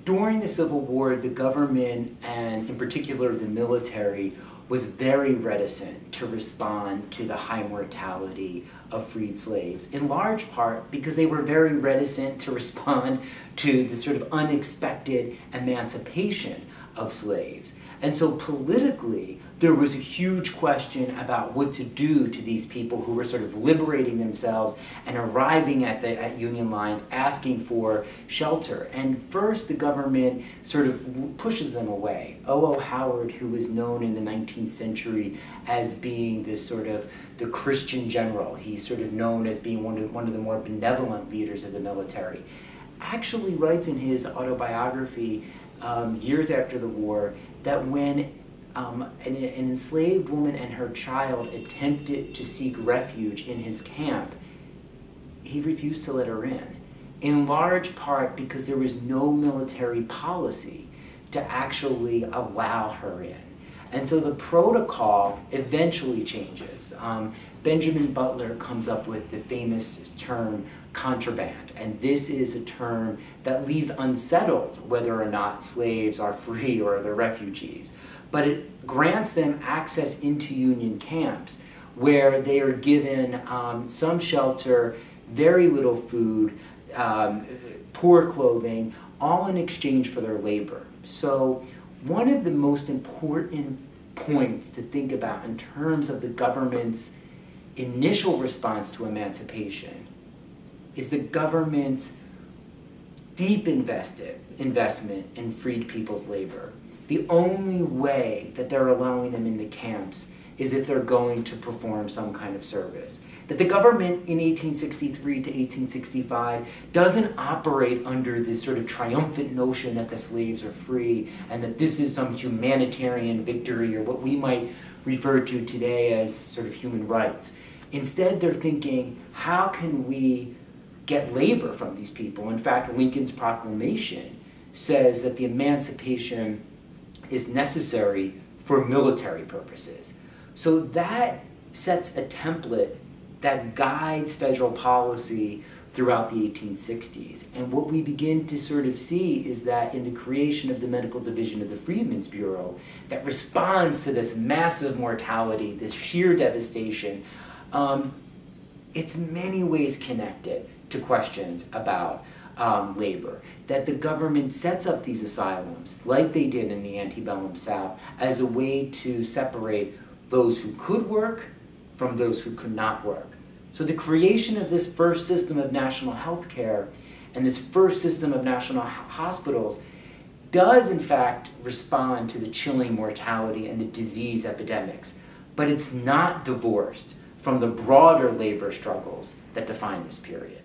During the Civil War, the government, and in particular the military, was very reticent to respond to the high mortality of freed slaves, in large part because they were very reticent to respond to the sort of unexpected emancipation of slaves. And so politically, there was a huge question about what to do to these people who were sort of liberating themselves and arriving at Union lines asking for shelter. And first, the government sort of pushes them away. O.O. Howard, who was known in the 19th century as being this sort of the Christian general, he's sort of known as being one of the more benevolent leaders of the military, actually writes in his autobiography years after the war that when an enslaved woman and her child attempted to seek refuge in his camp, he refused to let her in large part because there was no military policy to actually allow her in. And so the protocol eventually changes. Benjamin Butler comes up with the famous term contraband, and this is a term that leaves unsettled whether or not slaves are free or they're refugees. But it grants them access into Union camps where they are given some shelter, very little food, poor clothing, all in exchange for their labor. So one of the most important points to think about in terms of the government's initial response to emancipation is the government's deep investment in freed people's labor. The only way that they're allowing them in the camps is if they're going to perform some kind of service. That the government in 1863 to 1865 doesn't operate under this sort of triumphant notion that the slaves are free and that this is some humanitarian victory or what we might refer to today as sort of human rights. Instead, they're thinking, how can we get labor from these people? In fact, Lincoln's proclamation says that the emancipation is necessary for military purposes. So that sets a template that guides federal policy throughout the 1860s. And what we begin to sort of see is that in the creation of the Medical Division of the Freedmen's Bureau that responds to this massive mortality, this sheer devastation, it's in many ways connected to questions about labor. That the government sets up these asylums, like they did in the antebellum South, as a way to separate those who could work from those who could not work. So the creation of this first system of national health care and this first system of national hospitals does in fact respond to the chilling mortality and the disease epidemics, but it's not divorced from the broader labor struggles that define this period.